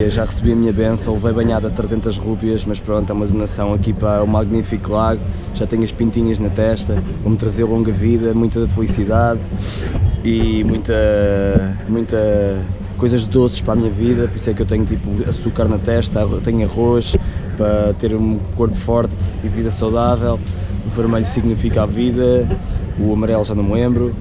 Eu já recebi a minha bênção, levei banhada 300 rúpias, mas pronto, é uma donação aqui para o magnífico lago, já tenho as pintinhas na testa, vou-me trazer longa vida, muita felicidade e muita coisas doces para a minha vida, por isso é que eu tenho tipo açúcar na testa, tenho arroz, para ter um corpo forte e vida saudável, o vermelho significa a vida, o amarelo já não me lembro.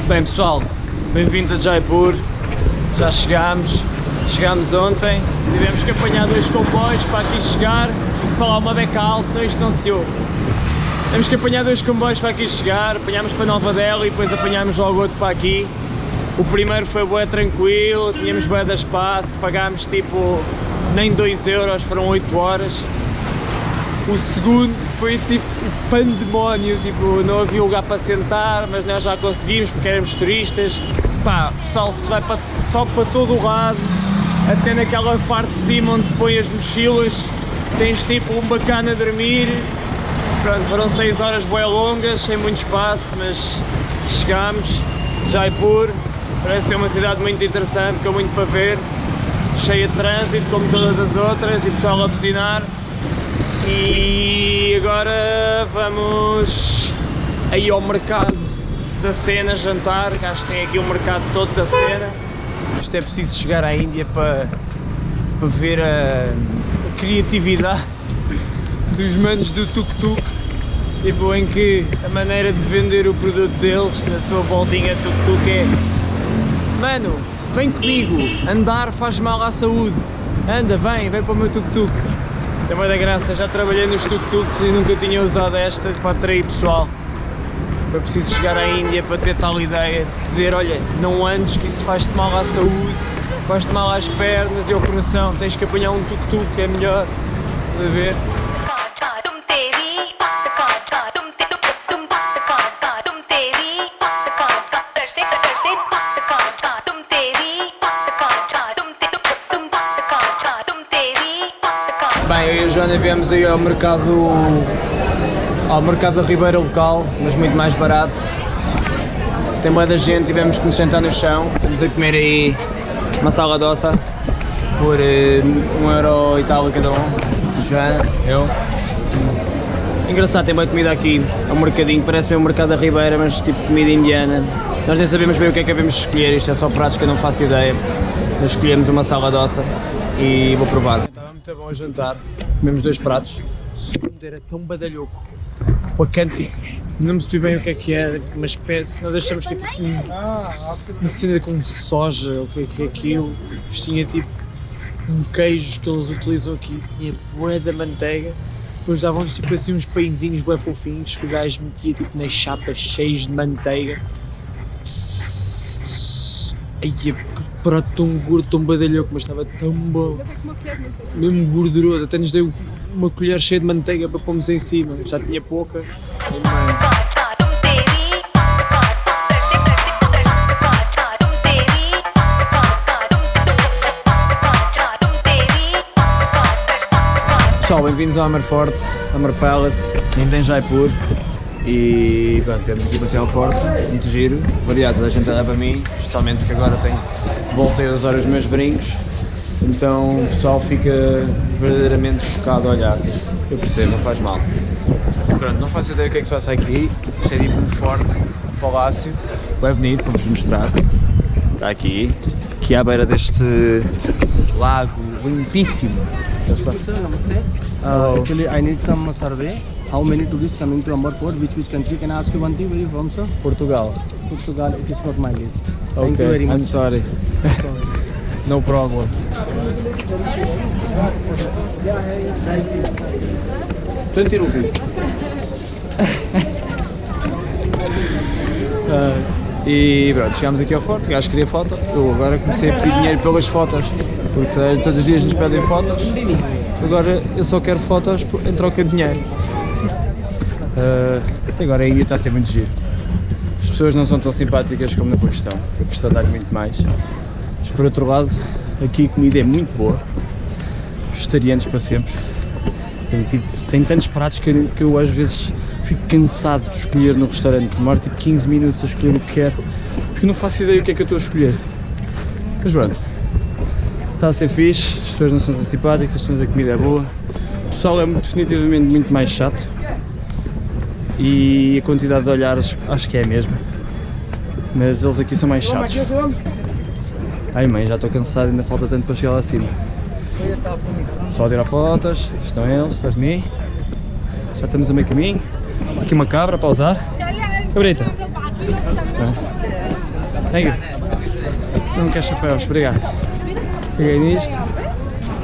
Bem pessoal, bem-vindos a Jaipur, já chegámos ontem, tivemos que apanhar 2 comboios para aqui chegar e falar uma beca alta, isto não se ouve. Temos que apanhar 2 comboios para aqui chegar, apanhámos para Nova Delhi e depois apanhámos logo outro para aqui. O primeiro foi bué tranquilo, tínhamos bué de espaço, pagámos tipo nem 2 euros, foram 8 horas. O segundo foi tipo pandemónio, tipo, não havia lugar para sentar, mas nós já conseguimos porque éramos turistas. Pá, o pessoal se vai só para todo o lado, até naquela parte de cima onde se põe as mochilas, tens tipo um bacana a dormir. Pronto, foram 6 horas bué longas, sem muito espaço, mas chegámos. Jaipur, parece ser uma cidade muito interessante, com muito para ver, cheia de trânsito como todas as outras e pessoal a buzinar. E agora vamos aí ao mercado da cena jantar, que acho que tem aqui o mercado todo da cena. Isto é preciso chegar à Índia para ver a criatividade dos manos do tuk-tuk, tipo, em que a maneira de vender o produto deles na sua voltinha tuk-tuk é: mano, vem comigo, andar faz mal à saúde, anda, vem para o meu tuk-tuk. Tem muita graça, já trabalhei nos tuk-tuks e nunca tinha usado esta para atrair pessoal. Foi preciso chegar à Índia para ter tal ideia, dizer: olha, não andes que isso faz-te mal à saúde, faz-te mal às pernas e ao coração, tens que apanhar um tuk-tuk, é melhor. Estás a ver? Bem, eu e a Joana viemos aí ao mercado da Ribeira local, mas muito mais barato. Tem boa da gente, tivemos que nos sentar no chão. Estamos a comer aí uma sala doça por 1 euro e tal a cada um. Joana, eu. Engraçado, tem boa comida aqui. É um mercadinho, parece bem um mercado da Ribeira, mas tipo comida indiana. Nós nem sabemos bem o que é que devemos escolher, isto é só pratos que eu não faço ideia. Nós escolhemos uma sala doça e vou provar. Muito bom a jantar, comemos 2 pratos. O segundo era tão badalhoco, bacante, não me percebi bem o que era, uma espécie, nós achamos que é tipo uma cena com soja, ou o que é aquilo, isto tinha tipo um queijo que eles utilizam aqui, e é bué da manteiga, depois davam-nos tipo assim uns pãezinhos bué fofinhos que o gajo metia tipo nas chapas cheias de manteiga. Ai, que prato tão gordo, tão badalhoco, mas estava tão bom, mesmo gorduroso, até nos deu uma colher cheia de manteiga para pormos em cima, já tinha pouca. Pessoal, bem-vindos ao Amar Forte, Amar Palace, em Jaipur. E pronto, temos aqui passeio ao Forte, muito giro, variado, toda a gente olha para mim, especialmente porque agora voltei a usar os meus brincos, então o pessoal fica verdadeiramente chocado a olhar. Eu percebo, não faz mal. E pronto, não faço ideia o que é que se passa aqui, isto é tipo um forte, um palácio, bem bonito, vamos mostrar. Está aqui à beira deste lago limpíssimo. Sir, namaste. Actually, I need some survey. How many tourists coming to Amber Fort? Which country? Can I ask you one thing? Where are you from, sir? Portugal. Portugal. It is not my list. Okay, Thank you very much. I'm sorry. No problem. 20 rupees. E pronto, chegámos aqui ao forte, o gajo queria foto, eu agora comecei a pedir dinheiro pelas fotos, porque todos os dias nos pedem fotos, agora eu só quero fotos em troca de dinheiro. Até agora a Índia está a ser muito giro, as pessoas não são tão simpáticas como no Paquistão. No Paquistão dá muito mais. Mas por outro lado, aqui a comida é muito boa. Vegetarianos para sempre. Tem tantos pratos que eu às vezes fico cansado de escolher no restaurante. Demoro tipo 15 minutos a escolher o que quero, porque não faço ideia o que é que eu estou a escolher. Mas pronto, está a ser fixe, as pessoas não são tão simpáticas, mas a comida é boa. O pessoal é definitivamente muito mais chato e a quantidade de olhares acho que é a mesma, mas eles aqui são mais chatos. Ai mãe, já estou cansado, ainda falta tanto para chegar lá acima. Só a tirar fotos, estão eles, estás de mim. Já estamos a meio caminho. Aqui uma cabra para usar. Cabrita. Thank you. Não quer chapéus, obrigado. Peguei nisto.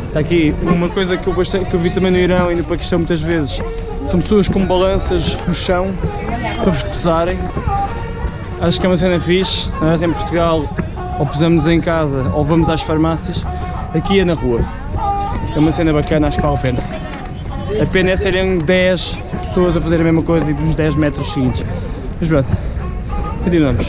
Está aqui uma coisa que eu vi também no Irão e no Paquistão muitas vezes. São pessoas com balanças no chão para vos pesarem. Acho que é uma cena fixe. Nós em Portugal ou pesamos em casa ou vamos às farmácias. Aqui é na rua. É uma cena bacana, acho que vale a pena. A pena é serem 10 pessoas a fazer a mesma coisa e nos 10 metros seguintes. Mas pronto, continuamos.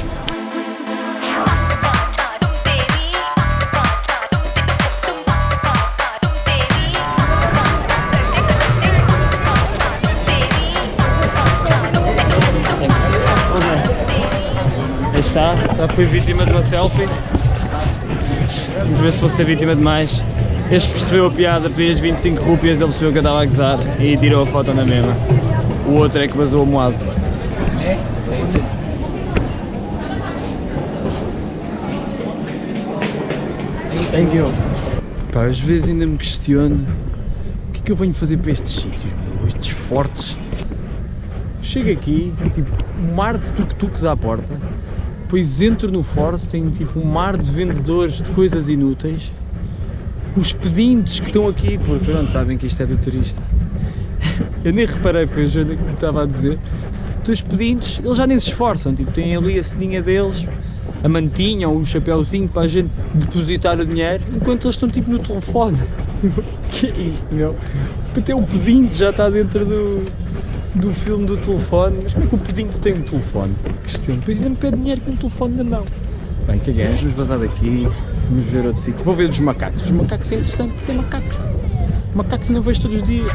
Aí está, já fui vítima de uma selfie. Vamos ver se vou ser vítima de mais. Este percebeu a piada, pedi as 25 rúpias, ele percebeu que eu estava a gozar e tirou a foto na mesma. O outro é que vazou a moado. Thank you. Pá, às vezes ainda me questiono o que é que eu venho fazer para estes sítios, estes fortes. Chego aqui, tem tipo um mar de tuk-tuks à porta, depois entro no forte, tem tipo um mar de vendedores de coisas inúteis. Os pedintes que estão aqui, porque não sabem que isto é do turista. Eu nem reparei, foi a Joana que me estava a dizer. Então os pedintes, eles já nem se esforçam, tipo, têm ali a ceninha deles, a mantinha ou o chapéuzinho para a gente depositar o dinheiro, enquanto eles estão tipo no telefone. O que é isto, meu? Até o pedinte já está dentro do filme do telefone, mas como é que o pedinte tem um telefone? Questiono. Depois ainda me pede dinheiro com um telefone na mão. Bem, caguei, vamos vazar daqui. Vamos ver outro sítio. Vou ver dos macacos. Os macacos é interessante porque tem macacos. Macacos eu não vejo todos os dias.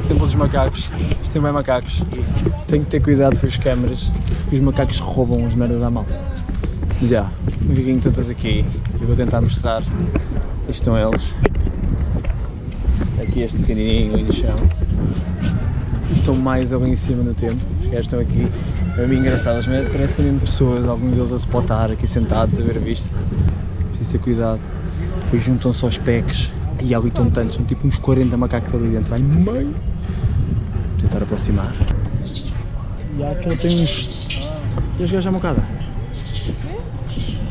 Templo dos macacos, isto tem bem macacos, tenho que ter cuidado com as câmaras, porque os macacos roubam as merdas à mão. Mas já, fiquem todas aqui, eu vou tentar mostrar, isto estão eles, aqui este pequenininho ali no chão, estão mais ali em cima no tempo, os gajos estão aqui, é bem engraçados, mas parecem mesmo pessoas, alguns deles a spotar aqui sentados a ver a vista, preciso ter cuidado, depois juntam-se aos pecs. E ali estão tantos, são tipo uns 40 macacos ali dentro. Ai mãe! Vou tentar aproximar. E há aquele tem uns... E as gajas à mocada?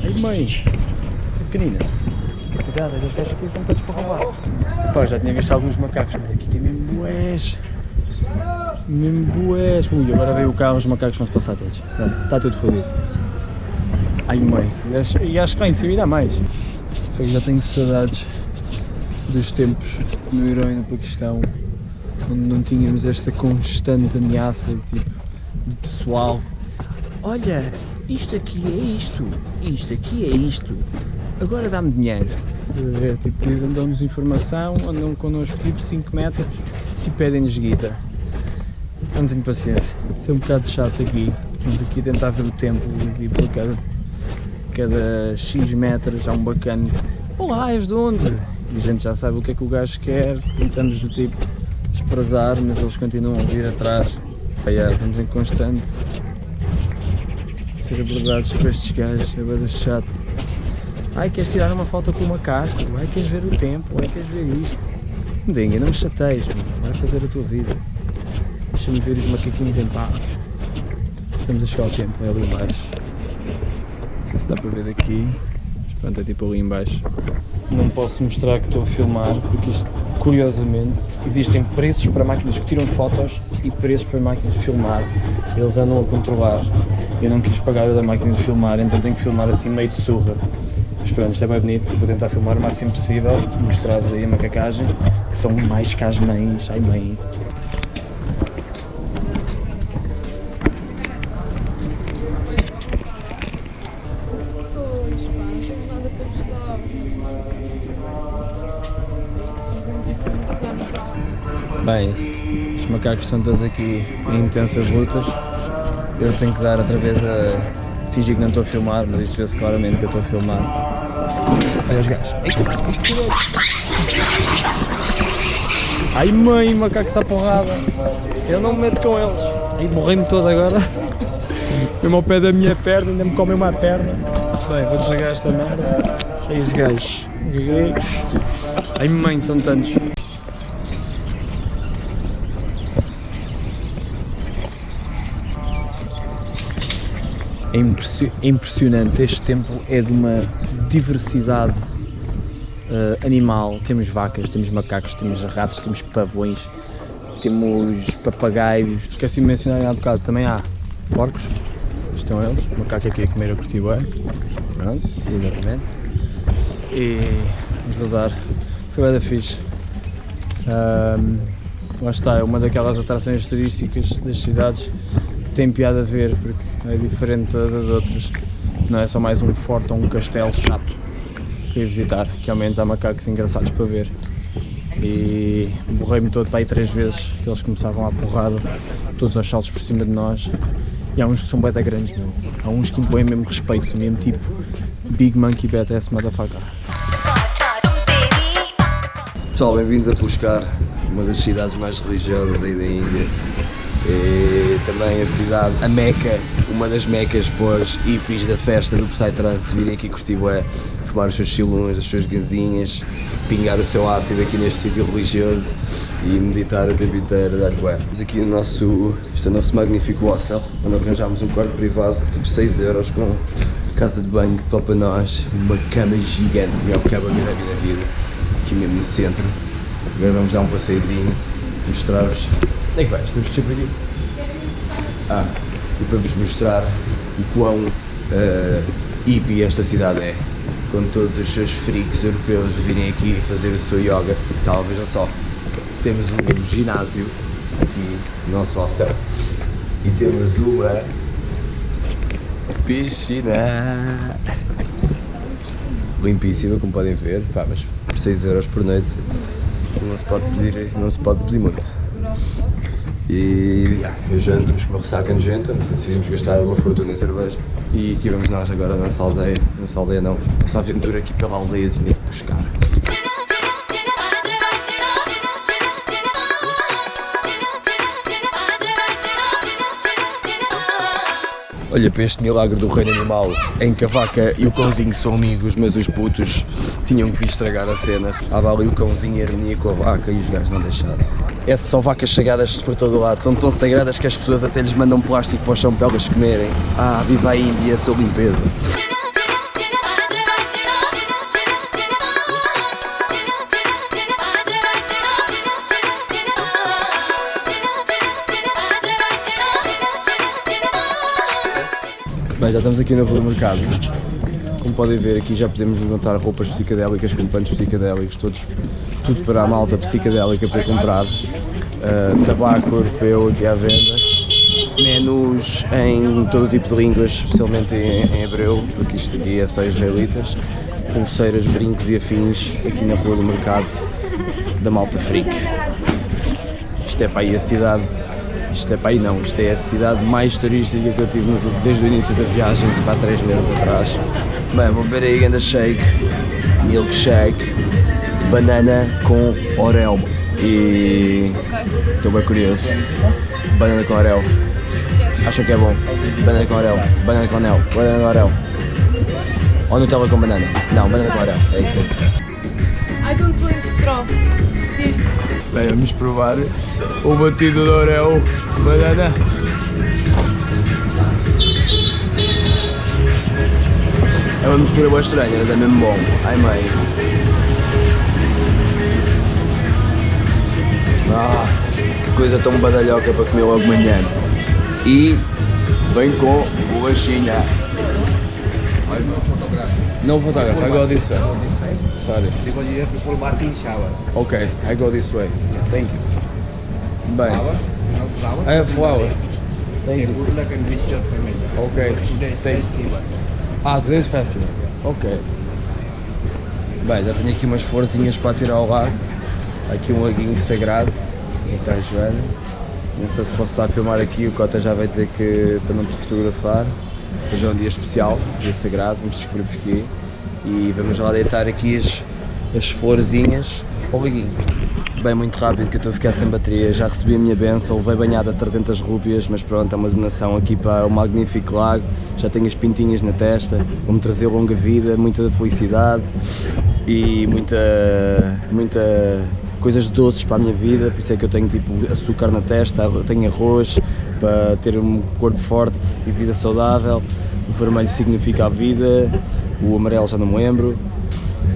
Ai mãe! Pequenina! Cuidado, as gajas aqui estão todos para roubar. Pá, já tinha visto alguns macacos, mas aqui tem mesmo bués. Mesmo bués. Ui, agora veio o carro, os macacos vão-se passar todos. Pronto, está tudo fodido. Ai mãe! E acho que lá em cima ainda há mais. Só que já tenho saudades dos tempos no Irão e no Paquistão, onde não tínhamos esta constante ameaça tipo, de pessoal. Olha, isto aqui é isto aqui é isto, agora dá-me dinheiro. Tipo, eles dão-nos informação, andam connosco tipo 5 metros e pedem-nos guita. Não tenho paciência, isso é um bocado chato aqui. Estamos aqui a tentar ver o tempo e tipo, a cada X metros há um bacana. Olá, és de onde? E a gente já sabe o que é que o gajo quer, tentamos do tipo desprezar, mas eles continuam a vir atrás. Estamos em constante ser abordados por estes gajos, é bastante chato. Ai, queres tirar uma foto com o macaco? Ai, queres ver o tempo? Ai, queres ver isto? Dinga, não me chateias, meu. Vai fazer a tua vida. Deixa-me ver os macaquinhos em paz. Estamos a chegar ao tempo, é ali em baixo. Não sei se dá para ver daqui, mas pronto, é tipo ali em baixo. Não posso mostrar que estou a filmar, porque isto, curiosamente, existem preços para máquinas que tiram fotos e preços para máquinas de filmar. Eles andam a controlar. Eu não quis pagar a da máquina de filmar, então tenho que filmar assim meio de surra. Mas pronto, isto é bem bonito, vou tentar filmar o máximo possível e mostrar-vos aí a macacagem, que são mais que as mães. Ai mãe. Bem, os macacos estão todos aqui em intensas lutas. Eu tenho que dar outra vez a fingir que não estou a filmar, mas isto vê-se claramente que eu estou a filmar. Olha os gajos. Ai mãe, macacos à porrada. Eu não me meto com eles. Ai, morri-me todo agora. Mesmo ao pé da minha perna, ainda me comem uma perna. Bem, vou desligar esta merda. Ai os gajos. Ai mãe, são tantos. É impressionante, este templo é de uma diversidade animal. Temos vacas, temos macacos, temos ratos, temos pavões, temos papagaios. Esqueci de mencionar há bocado, também há porcos, estão eles, o macaco aqui a comer a curtir bué. Pronto, exatamente. E vamos vazar, foi bué da fixe. Lá está, é uma daquelas atrações turísticas das cidades. Tem piada a ver, porque é diferente de todas as outras. Não é só mais um forte ou um castelo chato que ia visitar, que ao menos há macacos engraçados para ver. E borrei-me todo para aí 3 vezes, que eles começavam à porrada, todos aos saltos por cima de nós. E há uns que são beta grandes mesmo. Há uns que impõem mesmo respeito, mesmo tipo Big Monkey BTS Motherfucker. Pessoal, bem-vindos a Pushkar, uma das cidades mais religiosas aí da Índia. E também a cidade, a Meca, uma das mecas para os hippies da festa do Psytrance virem aqui curtir bué, fumar os seus chilões, as suas ganzinhas, pingar o seu ácido aqui neste sítio religioso e meditar o tempo inteiro, dar bué. Estamos aqui no nosso, este é o nosso magnífico hostel, onde arranjámos um quarto privado, tipo 6 euros, com casa de banho para nós, uma cama gigante, melhor cama que eu já vi na vida, aqui mesmo no centro. Agora vamos dar um passeiozinho, mostrar-vos. Onde é que vais? Temos sempre aqui? E para vos mostrar o quão hippie esta cidade é, com todos os seus freaks europeus virem aqui fazer o seu yoga. Então, vejam só, temos um ginásio aqui no nosso hostel e temos uma piscina limpíssima, como podem ver. Pá, mas por 6 euros por noite não se pode pedir muito. E eu janto, mas como ressaca nojenta, decidimos gastar uma fortuna em cerveja. E aqui vamos nós agora na nossa aldeia não, nossa aventura aqui pela aldeiazinha de Pushkar. Olha para este milagre do reino animal, em que a vaca e o cãozinho são amigos, mas os putos tinham que vir estragar a cena. Estava ali o cãozinho em harmonia com a vaca e os gajos não deixaram. Essas são vacas sagradas por todo o lado, são tão sagradas que as pessoas até lhes mandam plástico para o chão para elas comerem. Viva a Índia e a sua limpeza. Bem, já estamos aqui no mercado. Como podem ver, aqui já podemos encontrar roupas psicadélicas com panos psicadélicos, tudo para a malta psicadélica para comprar. Tabaco europeu aqui à venda. Menus em todo tipo de línguas, especialmente em hebreu, porque isto aqui é só israelitas. Pulseiras, brincos e afins aqui na rua do mercado da malta freak. Isto é para aí a cidade. Isto é a cidade mais turística que eu tive desde o início da viagem, tipo há 3 meses atrás. Bem, vou beber aí ganda shake, milkshake, banana com orel. E estou bem curioso. Banana com orel. Acho que é bom. Banana com orel, banana com anel, banana com orel. Ou Nutella com banana? Não, banana com laranja, é isso. I don't want straw. This. Bem, vamos provar o batido de Oreo, banana. É uma mistura boa estranha, mas é mesmo bom. Ai mãe. Que coisa tão badalhoca para comer logo de manhã. E vem com bolachinha. No photograph, I go this way. Sorry. Because here people bathing shower. Okay, I go this way. Thank you. Bem, Flower? No flower? I have flour. Thank you. Good luck and wish your family. Okay. Today is Thank festival. Today's festival. Ok. Bem, já tenho aqui umas florzinhas para tirar ao lago. Aqui um laguinho sagrado. Está a Joana. Não sei se posso estar a filmar aqui, o Cota já vai dizer que para não te fotografar. Hoje é um dia especial, dia sagrado, vamos descobrir porquê. E vamos lá deitar aqui as florzinhas ao laguinho. Bem, muito rápido que eu estou a ficar sem bateria, já recebi a minha benção, levei banhada a 300 rúpias, mas pronto, é uma donação aqui para o magnífico lago, já tenho as pintinhas na testa, vou-me trazer longa vida, muita felicidade e muita coisas doces para a minha vida, por isso é que eu tenho tipo açúcar na testa, tenho arroz, para ter um corpo forte e vida saudável, o vermelho significa a vida, o amarelo já não me lembro.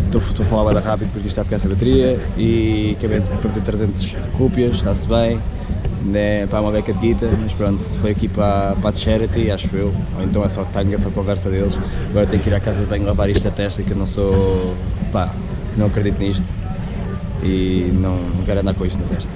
Estou a falar bem rápido porque isto está a ficar sem bateria e acabei de perder 300 rúpias, está-se bem, né, para uma beca de guita, mas pronto, foi aqui para a charity, acho eu, ou então é só tanga, é só conversa deles. Agora tenho que ir à casa de banho lavar isto a testa, que eu não sou, pá, não acredito nisto e não quero andar com isto na testa.